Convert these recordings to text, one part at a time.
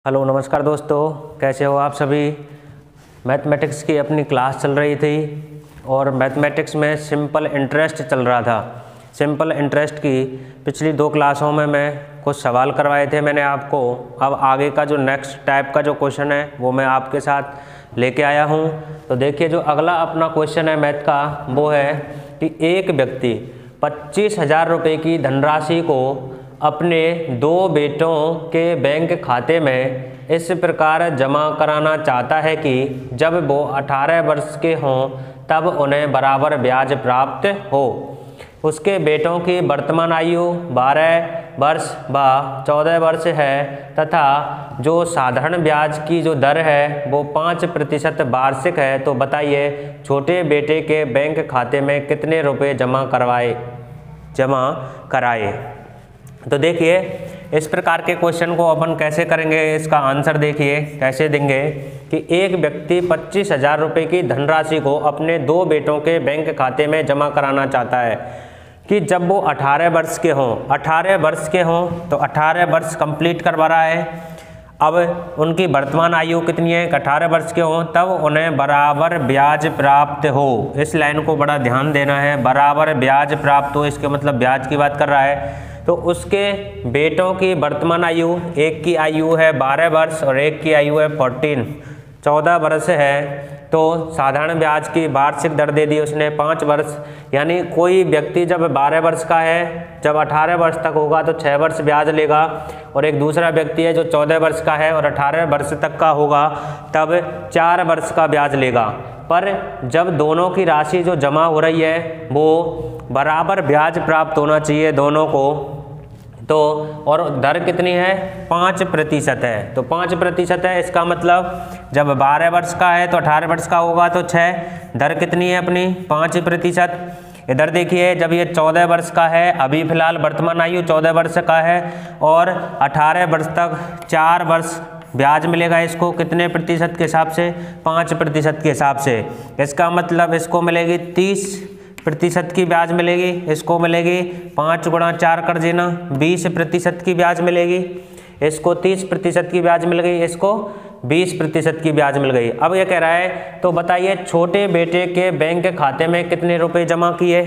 Hello नमस्कार दोस्तों, कैसे हो आप सभी। मैथमेटिक्स की अपनी क्लास चल रही थी और मैथमेटिक्स में सिंपल इंटरेस्ट चल रहा था। सिंपल इंटरेस्ट की पिछली 2 क्लासों में मैं कुछ सवाल करवाए थे मैंने आपको। अब आगे का जो नेक्स्ट टाइप का जो क्वेश्चन है वो मैं आपके साथ लेके आया हूँ। तो देखिए, जो अगला अपना क्वेश्चन है मैथ का वो है कि एक व्यक्ति 25,000 रुपये की धनराशि को अपने 2 बेटों के बैंक खाते में इस प्रकार जमा कराना चाहता है कि जब वो 18 वर्ष के हों तब उन्हें बराबर ब्याज प्राप्त हो। उसके बेटों की वर्तमान आयु 12 वर्ष व 14 वर्ष है तथा जो साधारण ब्याज की जो दर है वो 5% वार्षिक है। तो बताइए, छोटे बेटे के बैंक खाते में कितने रुपए जमा कराए। तो देखिए, इस प्रकार के क्वेश्चन को अपन कैसे करेंगे, इसका आंसर देखिए कैसे देंगे कि एक व्यक्ति 25,000 रुपये की धनराशि को अपने 2 बेटों के बैंक खाते में जमा कराना चाहता है कि जब वो 18 वर्ष के हों। 18 वर्ष के हों तो 18 वर्ष कंप्लीट करवा रहा है। अब उनकी वर्तमान आयु कितनी है, 18 वर्ष के हों तब उन्हें बराबर ब्याज प्राप्त हो। इस लाइन को बड़ा ध्यान देना है, बराबर ब्याज प्राप्त हो, इसके मतलब ब्याज की बात कर रहा है। तो उसके बेटों की वर्तमान आयु, एक की आयु है 12 वर्ष और एक की आयु है 14 वर्ष है। तो साधारण ब्याज की वार्षिक दर दे दी उसने 5 वर्ष। यानी कोई व्यक्ति जब 12 वर्ष का है, जब 18 वर्ष तक होगा तो 6 वर्ष ब्याज लेगा, और एक दूसरा व्यक्ति है जो 14 वर्ष का है और 18 वर्ष तक का होगा तब 4 वर्ष का ब्याज लेगा। पर जब दोनों की राशि जो जमा हो रही है वो बराबर ब्याज प्राप्त होना चाहिए दोनों को। तो और दर कितनी है, 5% है। तो 5% है, इसका मतलब जब 12 वर्ष का है तो 18 वर्ष का होगा तो 6, दर कितनी है अपनी 5%। इधर देखिए, जब ये 14 वर्ष का है, अभी फिलहाल वर्तमान आयु 14 वर्ष का है और 18 वर्ष तक 4 वर्ष ब्याज मिलेगा इसको, कितने प्रतिशत के हिसाब से, 5% के हिसाब से। इसका मतलब इसको मिलेगी 30% की ब्याज मिलेगी, इसको मिलेगी 5 गुणा 4 कर देना 20% की ब्याज मिलेगी, इसको 30% की ब्याज मिल गई, इसको 20% की ब्याज मिल गई। अब ये कह रहा है तो बताइए, छोटे बेटे के बैंक खाते में कितने रुपए जमा किए,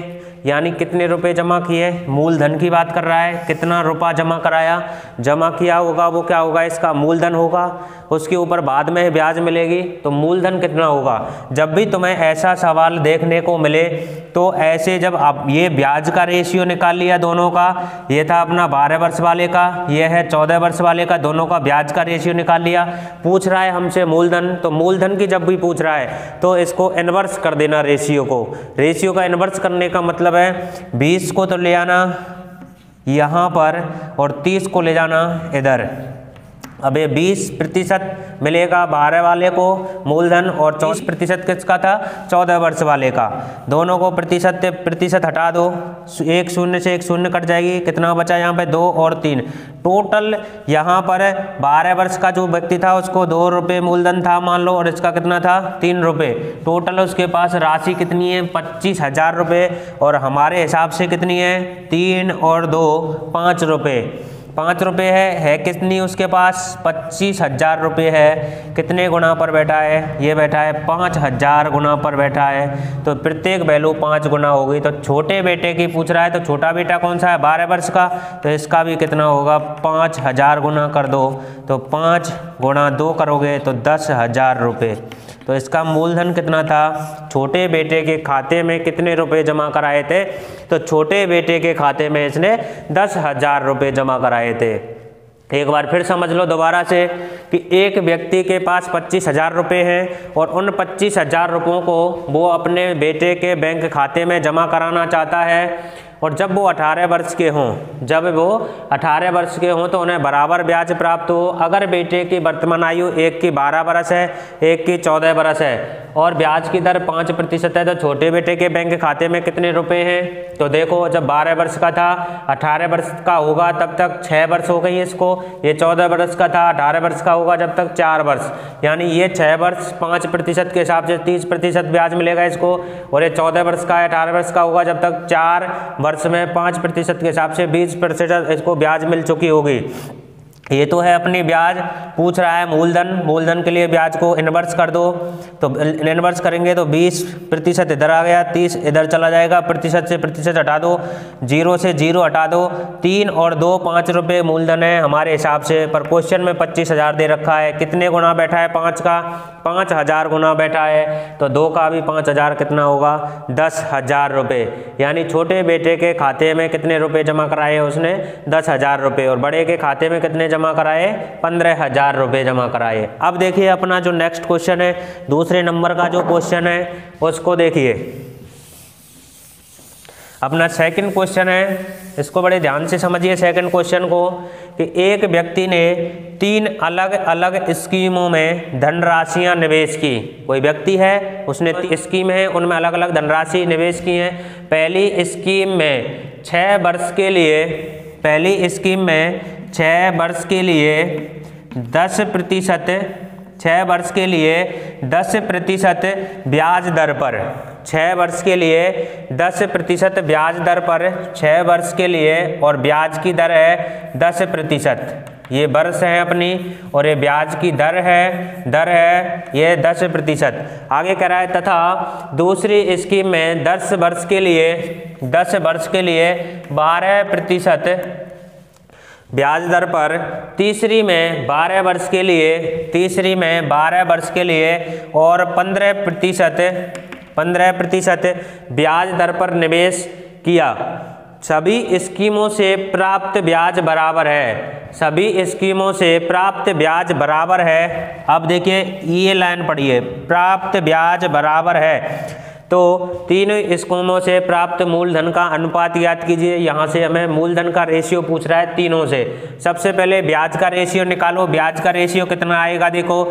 यानी कितने रुपए जमा किए, मूलधन की बात कर रहा है। कितना रुपया जमा कराया, जमा किया होगा वो क्या होगा, इसका मूलधन होगा। उसके ऊपर बाद में ब्याज मिलेगी तो मूलधन कितना होगा। जब भी तुम्हें ऐसा सवाल देखने को मिले तो ऐसे, जब आप ये ब्याज का रेशियो निकाल लिया दोनों का, ये था अपना 12 वर्ष वाले का, ये है 14 वर्ष वाले का, दोनों का ब्याज का रेशियो निकाल लिया। पूछ रहा है हमसे मूलधन, तो मूलधन की जब भी पूछ रहा है तो इसको इन्वर्स कर देना रेशियो को। रेशियो का इन्वर्स करने का मतलब है 20 को तो ले आना यहाँ पर और 30 को ले जाना इधर। अब ये 20% मिलेगा 12 वाले को मूलधन और 24% किसका था, 14 वर्ष वाले का। दोनों को प्रतिशत हटा दो, 1 शून्य से 1 शून्य कट जाएगी, कितना बचा यहाँ पे 2 और 3। टोटल यहाँ पर 12 वर्ष का जो व्यक्ति था उसको 2 रुपये मूलधन था मान लो, और इसका कितना था 3 रुपये। टोटल उसके पास राशि कितनी है, 25,000 रुपये, और हमारे हिसाब से कितनी है, 3 और 2 5 रुपये। 5 रुपये है कितनी उसके पास, 25,000 रुपये है। कितने गुना पर बैठा है, ये बैठा है 5,000 गुना पर बैठा है। तो प्रत्येक वैल्यू 5 गुना हो गई। तो छोटे बेटे की पूछ रहा है, तो छोटा बेटा कौन सा है, 12 वर्ष का, तो इसका भी कितना होगा, 5,000 गुना कर दो। तो 5 गुणा 2 करोगे तो 10,000 रुपये। तो इसका मूलधन कितना था, छोटे बेटे के खाते में कितने रुपए जमा कराए थे, तो छोटे बेटे के खाते में इसने 10,000 रुपये जमा कराए थे। एक बार फिर समझ लो दोबारा से कि एक व्यक्ति के पास 25,000 रुपये हैं और उन 25,000 रुपयों को वो अपने बेटे के बैंक खाते में जमा कराना चाहता है, और जब वो 18 वर्ष के हों, तो उन्हें बराबर ब्याज प्राप्त हो। अगर बेटे की वर्तमान आयु एक की 12 वर्ष है, एक की 14 वर्ष है और ब्याज की दर 5% है, तो छोटे बेटे के बैंक खाते में कितने रुपए हैं, तो देखो जब 12 वर्ष का था, 18 वर्ष का होगा तब तक 6 वर्ष हो गई इसको, ये 14 वर्ष का था, 18 वर्ष का होगा जब तक 4 वर्ष, यानी ये 6 वर्ष 5% के हिसाब से 30% ब्याज मिलेगा इसको, और ये 14 वर्ष का है, 18 वर्ष का होगा जब तक 4 वर्ष में 5% के हिसाब से 20% इसको ब्याज मिल चुकी होगी। ये तो है अपनी ब्याज, पूछ रहा है मूलधन, मूलधन के लिए ब्याज को इन्वर्स कर दो, तो इन्वर्स करेंगे तो 20% इधर आ गया, 30 इधर चला जाएगा, प्रतिशत से प्रतिशत हटा दो, 0 से 0 हटा दो, 3 और 2 5 रुपये मूलधन है हमारे हिसाब से, पर क्वेश्चन में 25,000 दे रखा है। कितने गुना बैठा है 5 का? 5,000 गुना बैठा है, तो 2 का भी 5,000 कितना होगा? 10,000 रुपये। यानी छोटे बेटे के खाते में कितने रुपए जमा कराए उसने? 10,000 रुपये, और बड़े के खाते में कितने जमा कराए? 15,000 रुपये जमा कराए। अब देखिए अपना जो नेक्स्ट क्वेश्चन है, दूसरे नंबर का जो क्वेश्चन है उसको देखिए। अपना सेकंड क्वेश्चन है, इसको बड़े ध्यान से समझिए सेकंड क्वेश्चन को, कि एक व्यक्ति ने 3 अलग अलग स्कीमों में धनराशियां निवेश की। कोई व्यक्ति है, उसने स्कीम है, उनमें अलग अलग धनराशि निवेश की है। पहली स्कीम में 6 वर्ष के लिए, पहली स्कीम में 6 वर्ष के लिए 10%, 6 वर्ष के लिए 10% ब्याज दर पर, 6 वर्ष के लिए 10% ब्याज दर पर, 6 वर्ष के लिए, और ब्याज की दर है 10%। ये वर्ष है अपनी, और ये ब्याज की दर है ये 10%। आगे कह रहा है तथा दूसरी स्कीम में 10 वर्ष के लिए 12% ब्याज दर पर, तीसरी में 12 वर्ष के लिए, और 15% ब्याज दर पर निवेश किया। सभी स्कीमों से प्राप्त ब्याज बराबर है, सभी स्कीमों से प्राप्त ब्याज बराबर है। अब देखिए ये लाइन पढ़िए, प्राप्त ब्याज बराबर है, तो तीनों स्कीमों से प्राप्त मूलधन का अनुपात याद कीजिए। यहाँ से हमें मूलधन का रेशियो पूछ रहा है तीनों से। सबसे पहले ब्याज का रेशियो निकालो। ब्याज का रेशियो कितना आएगा? देखो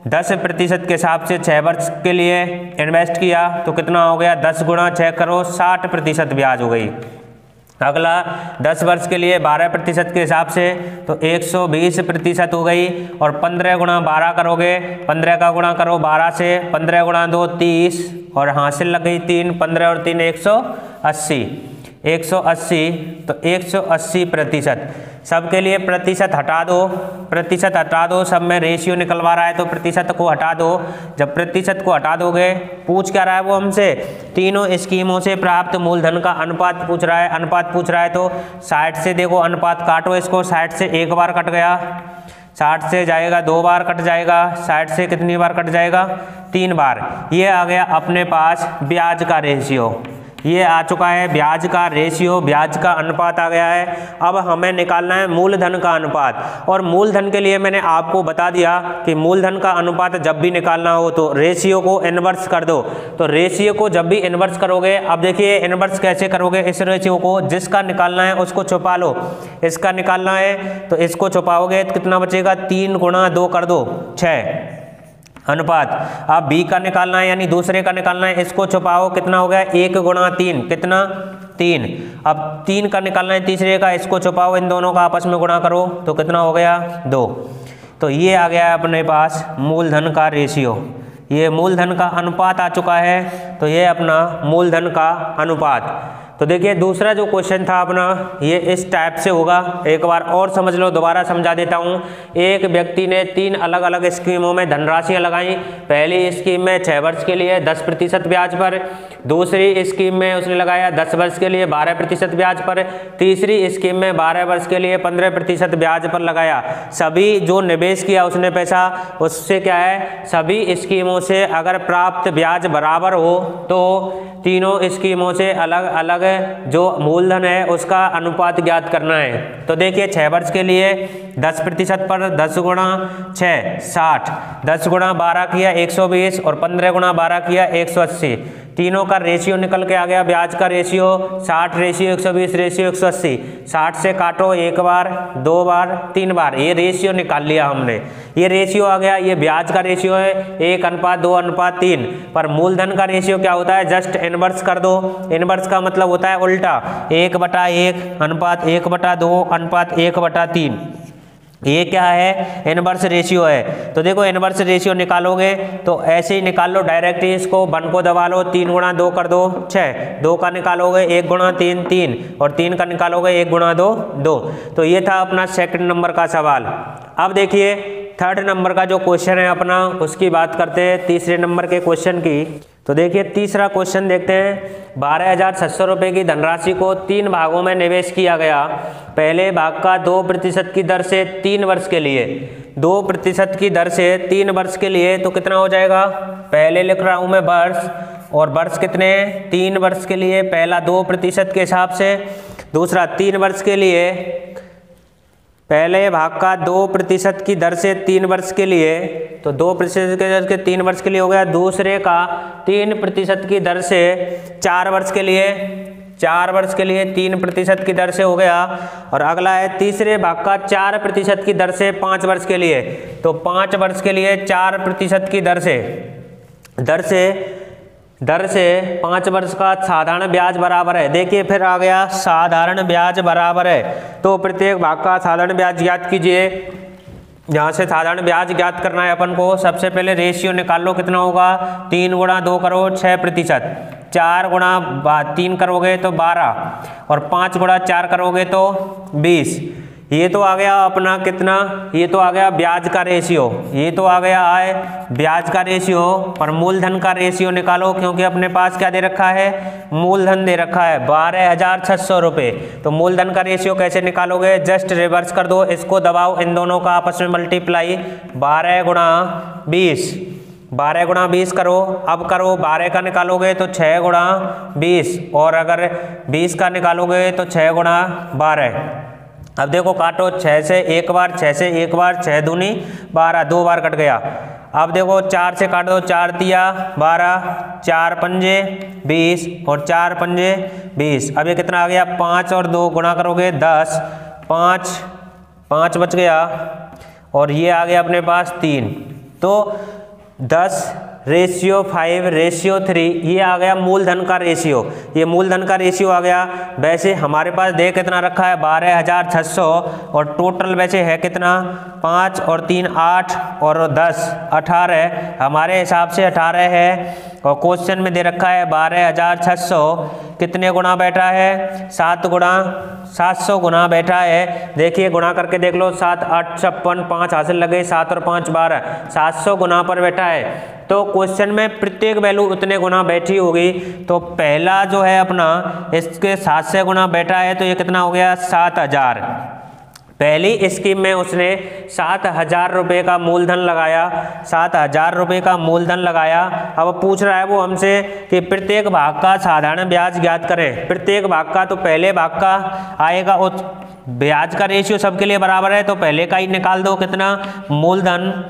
10% के हिसाब से 6 वर्ष के लिए इन्वेस्ट किया, तो कितना हो गया? 10 गुणा 6 करो, 60% ब्याज हो गई। अगला 10 वर्ष के लिए 12% के हिसाब से, तो 120% हो गई, और 15 गुणा 12 करोगे, 15 का गुणा करो 12 से, 15 गुणा 2 30, और हासिल लग गई 3, 15 और 3 180, 180, तो 180%। सबके लिए प्रतिशत हटा दो, सब में रेशियो निकलवा रहा है तो प्रतिशत को हटा दो। जब प्रतिशत को हटा दोगे, पूछ क्या रहा है वो हमसे? तीनों स्कीमों से प्राप्त मूलधन का अनुपात पूछ रहा है, तो 60 से देखो अनुपात काटो इसको, 60 से 1 बार कट गया, 60 से जाएगा 2 बार कट जाएगा, 60 से कितनी बार कट जाएगा? 3 बार। ये आ गया अपने पास ब्याज का रेशियो, ये आ चुका है ब्याज का रेशियो, ब्याज का अनुपात आ गया है। अब हमें निकालना है मूलधन का अनुपात, और मूलधन के लिए मैंने आपको बता दिया कि मूलधन का अनुपात जब भी निकालना हो तो रेशियो को इन्वर्स कर दो। तो रेशियो को जब भी इन्वर्स करोगे, अब देखिए इन्वर्स कैसे करोगे इस रेशियो को? जिसका निकालना है उसको छुपा लो, इसका निकालना है तो इसको छुपाओगे तो कितना बचेगा? 3 गुणा 2 कर दो, 6 अनुपात। अब बी का निकालना है, यानी दूसरे का निकालना है, इसको छुपाओ, कितना हो गया? 1 गुणा 3, कितना? 3। अब 3 का निकालना है तीसरे का, इसको छुपाओ, इन दोनों का आपस में गुणा करो, तो कितना हो गया? 2। तो ये आ गया अपने पास मूलधन का रेशियो, ये मूलधन का अनुपात आ चुका है, तो ये अपना मूलधन का अनुपात। तो देखिए दूसरा जो क्वेश्चन था अपना, ये इस टाइप से होगा। एक बार और समझ लो, दोबारा समझा देता हूँ। एक व्यक्ति ने 3 अलग अलग स्कीमों में धनराशियाँ लगाई। पहली स्कीम में 6 वर्ष के लिए 10% ब्याज पर, दूसरी स्कीम में उसने लगाया 10 वर्ष के लिए 12% ब्याज पर, तीसरी स्कीम में 12 वर्ष के लिए 15% ब्याज पर लगाया। सभी जो निवेश किया उसने पैसा, उससे क्या है, सभी स्कीमों से अगर प्राप्त ब्याज बराबर हो तो तीनों स्कीमों से अलग अलग जो मूलधन है उसका अनुपात ज्ञात करना है। तो देखिए 6 वर्ष के लिए 10% पर 10 गुणा 6 60, 10 गुणा 12 किया 120, और 15 गुणा 12 किया 180। तीनों का रेशियो निकल के आ गया, ब्याज का रेशियो 60 रेशियो 120 रेशियो 180। 60 से काटो 1 बार 2 बार 3 बार, ये रेशियो निकाल लिया हमने, ये रेशियो आ गया। ये ब्याज का रेशियो है 1:2:3, पर मूलधन का रेशियो क्या होता है? जस्ट इनवर्स कर दो। इनवर्स का मतलब होता है उल्टा, 1/1 अनुपात 1/2 अनुपात 1/3। ये क्या है, इनवर्स रेशियो है। तो देखो इनवर्स रेशियो निकालोगे तो ऐसे ही निकाल लो डायरेक्ट ही इसको, 1 को दबा लो, 3 गुणा 2 कर दो 6, 2 का निकालोगे 1 गुणा 3 3, और 3 का निकालोगे 1 गुणा 2 2। तो ये था अपना सेकंड नंबर का सवाल। अब देखिए थर्ड नंबर का जो क्वेश्चन है अपना, उसकी बात करते हैं, तीसरे नंबर के क्वेश्चन की। तो देखिए तीसरा क्वेश्चन देखते हैं। 12,600 रुपये की धनराशि को 3 भागों में निवेश किया गया। पहले भाग का 2% की दर से 3 वर्ष के लिए, 2% की दर से 3 वर्ष के लिए, तो कितना हो जाएगा, पहले लिख रहा हूँ मैं वर्ष, और वर्ष कितने हैं, 3 वर्ष के लिए। पहला 2% के हिसाब से, दूसरा 3 वर्ष के लिए, पहले भाग का 2% की दर से 3 वर्ष के लिए, तो 2% की दर से 3 वर्ष के लिए हो गया। दूसरे का 3% की दर से 4 वर्ष के लिए, 4 वर्ष के लिए 3% की दर से हो गया। और अगला है तीसरे भाग का 4% की दर से 5 वर्ष के लिए, तो 5 वर्ष के लिए 4% की दर से 5 वर्ष का साधारण ब्याज बराबर है। देखिए फिर आ गया साधारण ब्याज बराबर है, तो प्रत्येक भाग का साधारण ब्याज ज्ञात कीजिए। यहाँ से साधारण ब्याज ज्ञात करना है अपन को। सबसे पहले रेशियो निकाल लो, कितना होगा, 3 गुणा 2 करो 6%, 4 गुणा 3 करोगे तो 12, और 5 गुणा 4 करोगे तो 20। ये तो आ गया अपना कितना, ये तो आ गया ब्याज का रेशियो, ये तो आ गया आय ब्याज का रेशियो। और मूलधन का रेशियो निकालो, क्योंकि अपने पास क्या दे रखा है, मूलधन दे रखा है 12,600 रुपये। तो मूलधन का रेशियो कैसे निकालोगे, जस्ट रिवर्स कर दो, इसको दबाओ, इन दोनों का आपस में मल्टीप्लाई, 12 गुणा 20, 12 गुणा 20 करो। अब करो 12 का निकालोगे तो 6 गुणा 20, और अगर 20 का निकालोगे तो 6 गुणा 12। अब देखो काटो, 6 से एक बार, 6 से एक बार, 6 दूनी 12, 2 बार कट गया। अब देखो 4 से काट दो, 4 तिया 12, 4 पंजे 20, और 4 पंजे 20। अब ये कितना आ गया, 5 और 2 गुणा करोगे 10, 5 बच गया, और ये आ गया अपने पास 3। तो 10:5:3 ये आ गया मूलधन का रेशियो, ये मूलधन का रेशियो आ गया। वैसे हमारे पास देख कितना रखा है, 12,600, और टोटल वैसे है कितना, 5 और 3 8, और 10 18, हमारे हिसाब से 18 है। और क्वेश्चन में दे रखा है 12,600 कितने गुना बैठा है, 7 गुणा 700 गुना बैठा है। देखिए गुणा करके देख लो, 7 8 56, 5 हासिल लगे, 7 और 5 12, 700 गुना पर बैठा है। तो क्वेश्चन में प्रत्येक वैल्यू उतने गुना बैठी होगी। तो पहला जो है अपना, इसके 7 से गुना बैठा है, तो ये कितना हो गया, 7,000। पहली स्कीम में उसने 7,000 रुपये का मूलधन लगाया, 7,000 रुपये का मूलधन लगाया। अब पूछ रहा है वो हमसे कि प्रत्येक भाग का साधारण ब्याज ज्ञात करें। प्रत्येक भाग का, तो पहले भाग का आएगा, उस ब्याज का रेशियो सबके लिए बराबर है, तो पहले का ही निकाल दो, कितना, मूलधन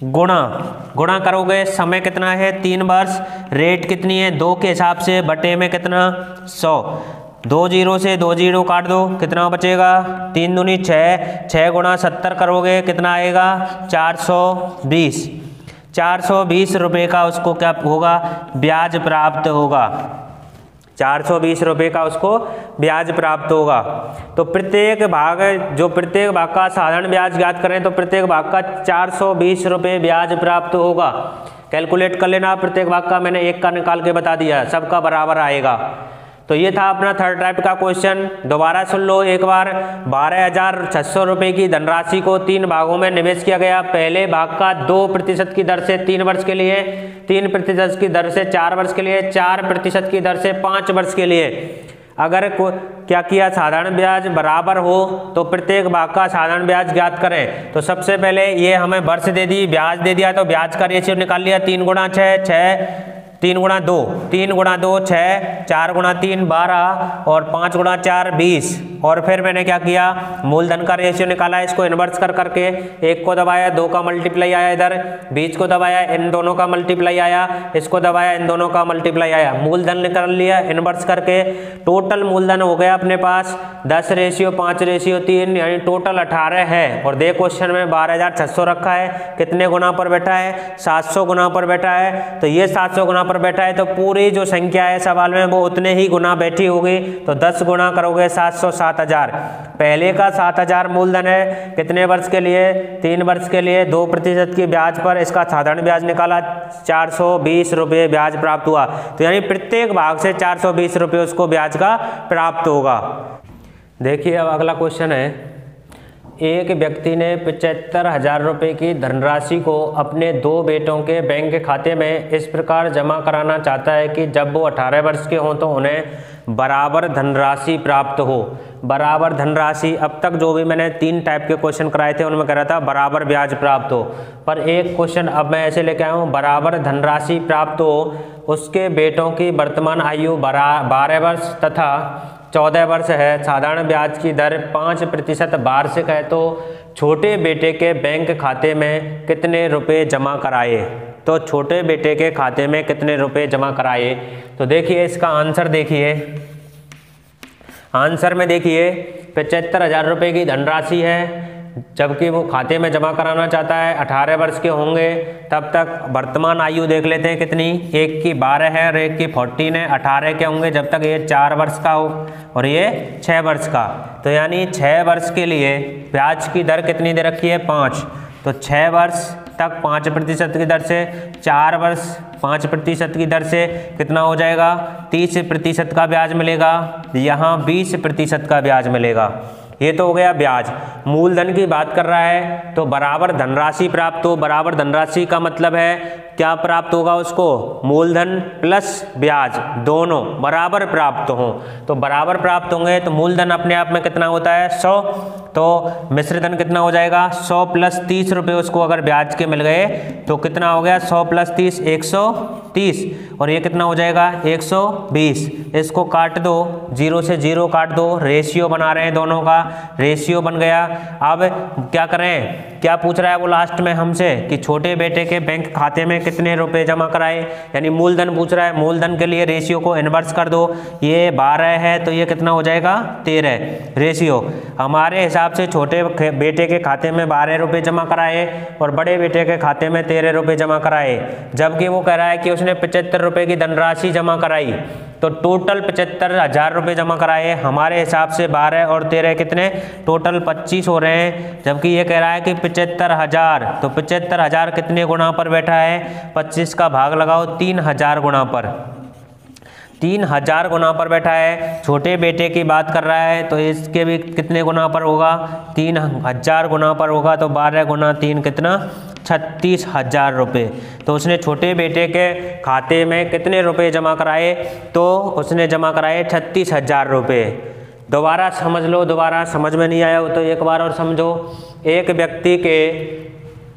गुणा करोगे, समय कितना है 3 वर्ष, रेट कितनी है 2 के हिसाब से, बटे में कितना 100, 2 0 से 2 0 काट दो, कितना बचेगा, 3 दूनी 6, 6 गुणा 70 करोगे, कितना आएगा 420, 420 रुपये का उसको क्या होगा, ब्याज प्राप्त होगा, 420 रुपये का उसको ब्याज प्राप्त होगा। तो प्रत्येक भाग का साधारण ब्याज ज्ञात करें, तो प्रत्येक भाग का 420 रुपये ब्याज प्राप्त होगा। कैलकुलेट कर लेना, प्रत्येक भाग का मैंने एक का निकाल के बता दिया, सबका बराबर आएगा। तो ये था अपना थर्ड टाइप का क्वेश्चन। दोबारा सुन लो एक बार। 12,600 रुपये की धनराशि को 3 भागों में निवेश किया गया। पहले भाग का 2% की दर से 3 वर्ष के लिए, 3% की दर से 4 वर्ष के लिए, 4% की दर से 5 वर्ष के लिए। अगर क्या किया, साधारण ब्याज बराबर हो तो प्रत्येक भाग का साधारण ब्याज ज्ञात करें। तो सबसे पहले ये हमें वर्ष दे दी, ब्याज दे दिया, तो ब्याज का रेशियो निकाल लिया, 3 गुणा 6 3 गुणा 2 6, 4 गुणा 3 12, और 5 गुणा 4 20। और फिर मैंने क्या किया, मूलधन का रेशियो निकाला, इसको इन्वर्स करके 1 को दबाया, 2 का मल्टीप्लाई आया, इधर 20 को दबाया, इन दोनों का मल्टीप्लाई आया, इसको दबाया, इन दोनों का मल्टीप्लाई आया, मूलधन निकाल लिया इन्वर्स करके। टोटल मूलधन हो गया अपने पास 10:5:3, यानी टोटल 18 है। और देख क्वेश्चन में 12,600 रखा है, कितने गुना पर बैठा है, 700 गुना पर बैठा है। तो ये 700 गुना पर बैठा है तो पूरी जो संख्या है सवाल में वो उतने ही गुना बैठी होगी। तो 10 गुना करोगे 707,000। पहले का 7,000 मूलधन है, कितने वर्ष के लिए? 3 वर्ष के लिए, 2% की ब्याज पर इसका साधारण ब्याज निकाला, 420 रुपये ब्याज प्राप्त हुआ। तो यानी प्रत्येक भाग से 420 रुपये उसको ब्याज का प्राप्त होगा। देखिए अब अगला क्वेश्चन है, एक व्यक्ति ने 75,000 रुपये की धनराशि को अपने 2 बेटों के बैंक खाते में इस प्रकार जमा कराना चाहता है कि जब वो 18 वर्ष के हों तो उन्हें बराबर धनराशि प्राप्त हो। बराबर धनराशि, अब तक जो भी मैंने 3 टाइप के क्वेश्चन कराए थे उनमें कह रहा था बराबर ब्याज प्राप्त हो, पर एक क्वेश्चन अब मैं ऐसे लेके आया हूँ, बराबर धनराशि प्राप्त हो उसके बेटों की वर्तमान आयु 12 वर्ष तथा 14 वर्ष है, साधारण ब्याज की दर 5% वार्षिक है, तो छोटे बेटे के बैंक खाते में कितने रुपए जमा कराए? तो छोटे बेटे के खाते में कितने रुपए जमा कराए? तो देखिए इसका आंसर देखिए, आंसर में देखिए 75,000 रुपये की धनराशि है, जबकि वो खाते में जमा कराना चाहता है, 18 वर्ष के होंगे, तब तक वर्तमान आयु देख लेते हैं कितनी, एक की 12 है और एक की 14 है, 18 के होंगे जब तक ये 4 वर्ष का हो और ये 6 वर्ष का। तो यानी 6 वर्ष के लिए ब्याज की दर कितनी दे रखी है? 5। तो 6 वर्ष तक 5% की दर से, 4 वर्ष 5% की दर से कितना हो जाएगा? 30% का ब्याज मिलेगा, यहाँ 20% का ब्याज मिलेगा। ये तो हो गया ब्याज। मूलधन की बात कर रहा है तो बराबर धनराशि प्राप्त हो, बराबर धनराशि का मतलब है क्या प्राप्त होगा उसको? मूलधन प्लस ब्याज दोनों बराबर प्राप्त हों। तो बराबर प्राप्त होंगे तो मूलधन अपने आप में कितना होता है? 100। तो मिश्र धन कितना हो जाएगा? 100 प्लस 30 रुपये उसको अगर ब्याज के मिल गए तो कितना हो गया? 100 प्लस 30 130, और ये कितना हो जाएगा? 120। इसको काट दो, 0 से 0 काट दो, रेशियो बना रहे हैं दोनों का, रेशियो बन गया। अब क्या करें? क्या पूछ रहा है वो लास्ट में हमसे कि छोटे बेटे के बैंक खाते में कितने रुपए जमा कराए, यानी मूलधन पूछ रहा है। मूलधन के लिए रेशियो को इन्वर्स कर दो, ये 12 है तो ये कितना हो जाएगा? 13। रेशियो हमारे हिसाब से छोटे बेटे के खाते में 12 रुपये जमा कराए और बड़े बेटे के खाते में 13 रुपये जमा कराए, जबकि वो कह रहा है कि उसने 75 रुपये की धनराशि जमा कराई। तो टोटल 75,000 रुपये जमा कराए, हमारे हिसाब से 12 और 13 कितने? टोटल 25 हो रहे हैं, जबकि ये कह रहा है कि 75,000। तो 75,000 कितने गुना पर बैठा है? 25 का भाग लगाओ 3,000 गुना पर, 3,000 गुना पर बैठा है। छोटे बेटे की बात कर रहा है तो इसके भी कितने गुना पर होगा? 3,000 गुना पर होगा। तो 12 गुना 3 कितना? 36,000 रुपये। तो उसने छोटे बेटे के खाते में कितने रुपए जमा कराए? तो उसने जमा कराए 36,000 रुपये। दोबारा समझ लो, दोबारा समझ में नहीं आया हो तो एक बार और समझो। एक व्यक्ति के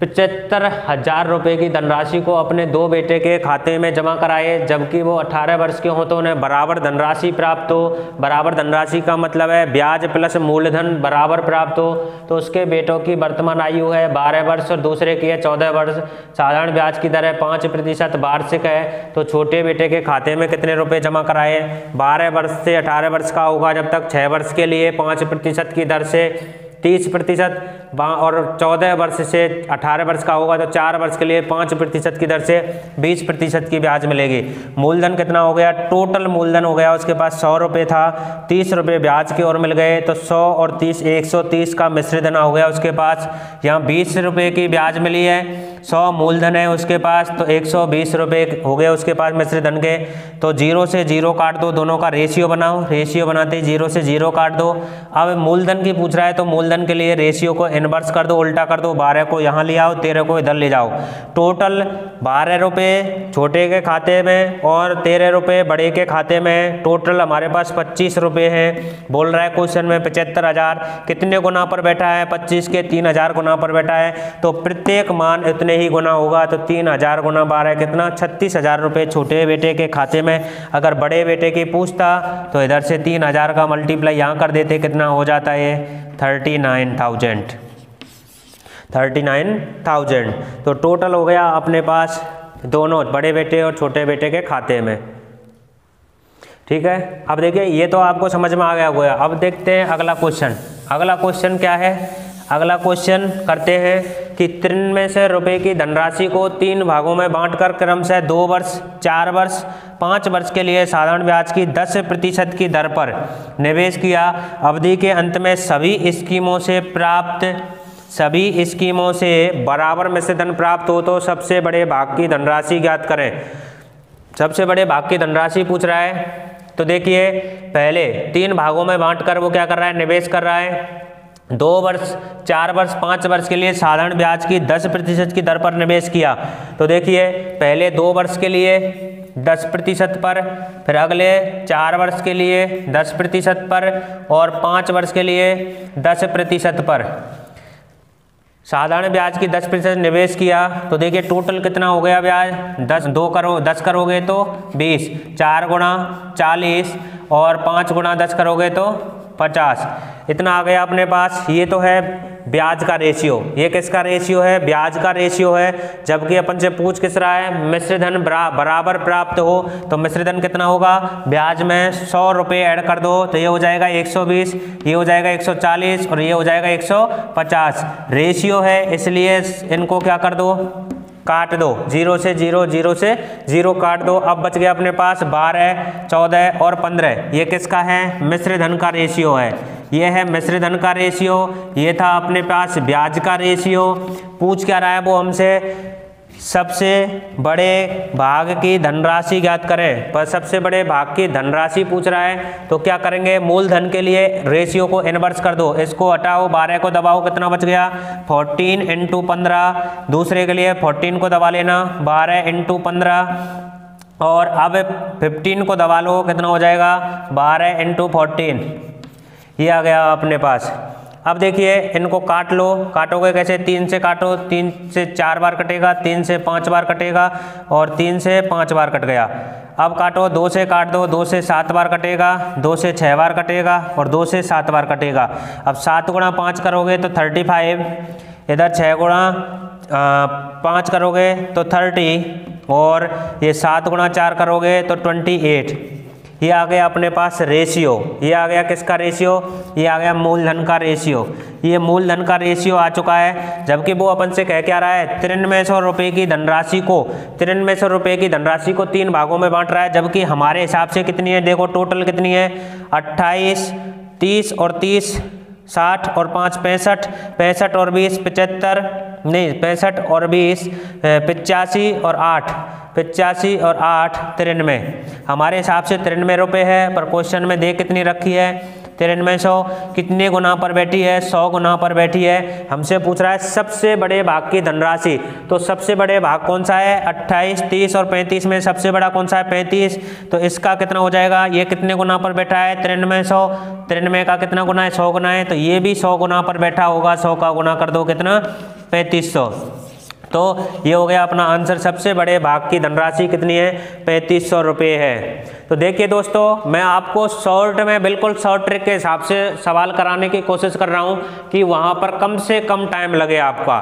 75,000 रुपये की धनराशि को अपने 2 बेटे के खाते में जमा कराए, जबकि वो 18 वर्ष के हों तो उन्हें बराबर धनराशि प्राप्त हो। बराबर धनराशि का मतलब है ब्याज प्लस मूलधन बराबर प्राप्त हो। तो उसके बेटों की वर्तमान आयु है 12 वर्ष और दूसरे की है 14 वर्ष। साधारण ब्याज की दर है 5% वार्षिक है। तो छोटे बेटे के खाते में कितने रुपए जमा कराए? 12 वर्ष से 18 वर्ष का होगा जब तक, 6 वर्ष के लिए 5% की दर से 30%, और 14 वर्ष से 18 वर्ष का होगा तो 4 वर्ष के लिए 5% की दर से 20% की ब्याज मिलेगी। मूलधन कितना हो गया? टोटल मूलधन हो गया उसके पास 100 रुपये था, 30 रुपये ब्याज के और मिल गए, तो 100 और 30 130 का मिश्र धन हो गया उसके पास। यहाँ 20 रुपये की ब्याज मिली है, 100 मूलधन है उसके पास, तो 120 रुपये हो गए उसके पास मिश्र धन के। तो 0 से 0 काट दो, दोनों का रेशियो बनाओ, रेशियो बनाते ही 0 से 0 काट दो। अब मूलधन की पूछ रहा है तो मूलधन के लिए रेशियो को इन्वर्स कर दो, उल्टा कर दो, 12 को यहाँ ले आओ, 13 को इधर ले जाओ। टोटल 12 रुपये छोटे के खाते में और 13 रुपये बड़े के खाते में, टोटल हमारे पास 25 रुपये हैं। बोल रहा है क्वेश्चन में 75,000 कितने गुना पर बैठा है? 25 के 3,000 गुना पर बैठा है, तो प्रत्येक मान इतने ही गुना होगा। तो 3,000 गुना 12 कितना? 36,000 रुपये छोटे बेटे के खाते में। अगर बड़े बेटे की पूछता तो इधर से 3,000 का मल्टीप्लाई यहाँ कर देते, कितना हो जाता है? 39,000। तो टोटल हो गया अपने पास दोनों बड़े बेटे और छोटे बेटे के खाते में। ठीक है, अब देखिए ये तो आपको समझ में आ गया हुआ है। अब देखते हैं अगला क्वेश्चन। अगला क्वेश्चन क्या है? अगला क्वेश्चन करते हैं कि 9300 रुपये की धनराशि को 3 भागों में बांटकर क्रमशः 2 वर्ष, 4 वर्ष, 5 वर्ष के लिए साधारण ब्याज की 10% की दर पर निवेश किया। अवधि के अंत में सभी स्कीमों से बराबर मिश्र धन प्राप्त हो तो सबसे बड़े भाग की धनराशि ज्ञात करें। सबसे बड़े भाग की धनराशि पूछ रहा है। तो देखिए पहले 3 भागों में बांटकर वो क्या कर रहा है, निवेश कर रहा है। 2 वर्ष, 4 वर्ष, 5 वर्ष के लिए साधारण ब्याज की 10% की दर पर निवेश किया। तो देखिए पहले 2 वर्ष के लिए 10% पर, फिर अगले 4 वर्ष के लिए 10% पर और 5 वर्ष के लिए 10% पर साधारण ब्याज की 10% निवेश किया। तो देखिए टोटल कितना हो गया ब्याज, 10 करोगे तो 20, 4 गुणा 40 और 5 गुणा 10 करोगे तो 50, इतना आ गया अपने पास। ये तो है ब्याज का रेशियो। ये किसका रेशियो है, ब्याज का रेशियो है। जबकि अपन से पूछ किस रहा है, मिश्र धन बराबर प्राप्त हो, तो मिश्र धन कितना होगा, ब्याज में 100 रुपये ऐड कर दो तो ये हो जाएगा 120, ये हो जाएगा 140 और ये हो जाएगा 150। रेशियो है इसलिए इनको क्या कर दो, काट दो, 0 से 0, 0 से 0 काट दो। अब बच गया अपने पास 12, 14 और 15। ये किसका है, मिश्र धन का रेशियो है। ये है मिश्र धन का रेशियो। ये था अपने पास ब्याज का रेशियो। पूछ क्या रहा है वो हमसे, सबसे बड़े भाग की धनराशि ज्ञात करें। पर सबसे बड़े भाग की धनराशि पूछ रहा है तो क्या करेंगे, मूलधन के लिए रेशियो को इन्वर्स कर दो। इसको हटाओ, 12 को दबाओ, कितना बच गया 14 × 15। दूसरे के लिए 14 को दबा लेना, 12 × 15 और अब 15 को दबा लो, कितना हो जाएगा 12 × 14। ये आ गया अपने पास। अब देखिए इनको काट लो, काटोगे कैसे, 3 से काटो, 3 से 4 बार कटेगा, 3 से 5 बार कटेगा और 3 से 5 बार कट गया। अब काटो, 2 से काट दो, 2 से 7 बार कटेगा, 2 से 6 बार कटेगा और 2 से 7 बार कटेगा। अब 7 गुणा 5 करोगे तो 35, इधर 6 गुणा 5 करोगे तो 30 और ये 7 गुणा 4 करोगे तो 28। ये आ गया अपने पास रेशियो। ये आ गया किसका रेशियो, ये आ गया मूलधन का रेशियो। ये मूलधन का रेशियो आ चुका है। जबकि वो अपन से कह क्या रहा है, 9300 रुपये की धनराशि को 9300 रुपये की धनराशि को 3 भागों में बांट रहा है। जबकि हमारे हिसाब से कितनी है, देखो टोटल कितनी है, 28, 30 और 30, 60 और 5 65, 65 और 20 75, नहीं 65 और 20 85 और 8, 85 और 8 93। हमारे हिसाब से 93 रुपये है, पर क्वेश्चन में देख कितनी रखी है, 9300 कितने गुना पर बैठी है, 100 गुना पर बैठी है। हमसे पूछ रहा है सबसे बड़े भाग की धनराशि। तो सबसे बड़े भाग कौन सा है, 28, 30 और 35 में सबसे बड़ा कौन सा है, 35। तो इसका कितना हो जाएगा, ये कितने गुना पर बैठा है, 9300। 93 का कितना गुना है, 100 गुना है, तो ये भी 100 गुना पर बैठा होगा। 100 का गुना कर दो, कितना 3500। तो ये हो गया अपना आंसर। सबसे बड़े भाग की धनराशि कितनी है, 3500 रुपये है। तो देखिए दोस्तों, मैं आपको शॉर्ट में बिल्कुल शॉर्ट ट्रिक के हिसाब से सवाल कराने की कोशिश कर रहा हूँ कि वहाँ पर कम से कम टाइम लगे आपका।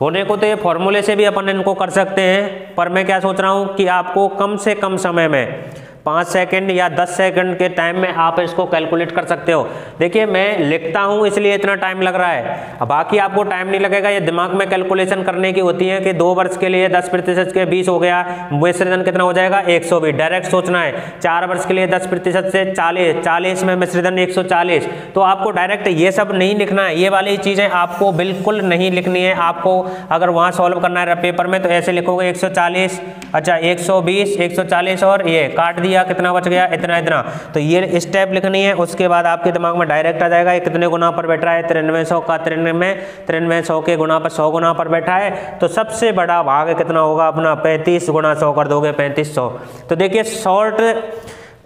होने को तो ये फॉर्मूले से भी अपन इनको कर सकते हैं, पर मैं क्या सोच रहा हूँ कि आपको कम से कम समय में 5 सेकंड या 10 सेकंड के टाइम में आप इसको कैलकुलेट कर सकते हो। देखिए मैं लिखता हूँ इसलिए इतना टाइम लग रहा है, अब बाकी आपको टाइम नहीं लगेगा। ये दिमाग में कैलकुलेशन करने की होती है कि 2 वर्ष के लिए 10% के 20 हो गया, मिश्र धन कितना हो जाएगा 120। डायरेक्ट सोचना है। 4 वर्ष के लिए 10% से 40, 40 में मिश्र धन 140। तो आपको डायरेक्ट ये सब नहीं लिखना है, ये वाली चीज़ें आपको बिल्कुल नहीं लिखनी है। आपको अगर वहाँ सॉल्व करना है पेपर में तो ऐसे लिखोगे 140, अच्छा 120, 140 और ये काट दिया, कितना बच गया, इतना इतना। तो ये स्टेप लिखनी है। उसके बाद आपके दिमाग में डायरेक्ट आ जाएगा ये कितने गुना पर बैठा है, 9300 का 9300 के गुना पर 100 गुना पर बैठा है। तो सबसे बड़ा भाग कितना होगा अपना, 35 गुणा 100 कर दोगे 3500। तो देखिए शॉर्ट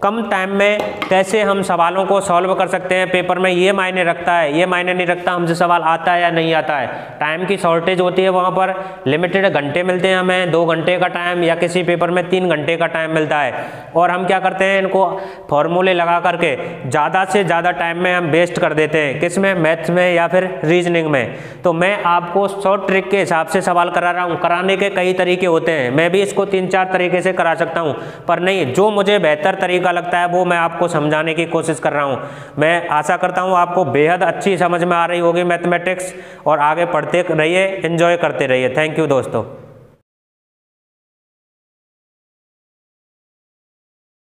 कम टाइम में कैसे हम सवालों को सॉल्व कर सकते हैं पेपर में, ये मायने रखता है। ये मायने नहीं रखता हमसे सवाल आता है या नहीं आता है। टाइम की शॉर्टेज होती है, वहाँ पर लिमिटेड घंटे मिलते हैं हमें, 2 घंटे का टाइम या किसी पेपर में 3 घंटे का टाइम मिलता है। और हम क्या करते हैं, इनको फॉर्मूले लगा करके ज़्यादा से ज़्यादा टाइम में हम वेस्ट कर देते हैं। किस में, मैथ्स में या फिर रीजनिंग में। तो मैं आपको शॉर्ट ट्रिक के हिसाब से सवाल करा रहा हूँ। कराने के कई तरीके होते हैं, मैं भी इसको 3-4 तरीके से करा सकता हूँ, पर नहीं, जो मुझे बेहतर तरीका लगता है वो मैं आपको समझाने की कोशिश कर रहा हूँ। मैं आशा करता हूँ आपको बेहद अच्छी समझ में आ रही होगी मैथमेटिक्स, और आगे पढ़ते रहिए, एंजॉय करते रहिए। थैंक यू दोस्तों।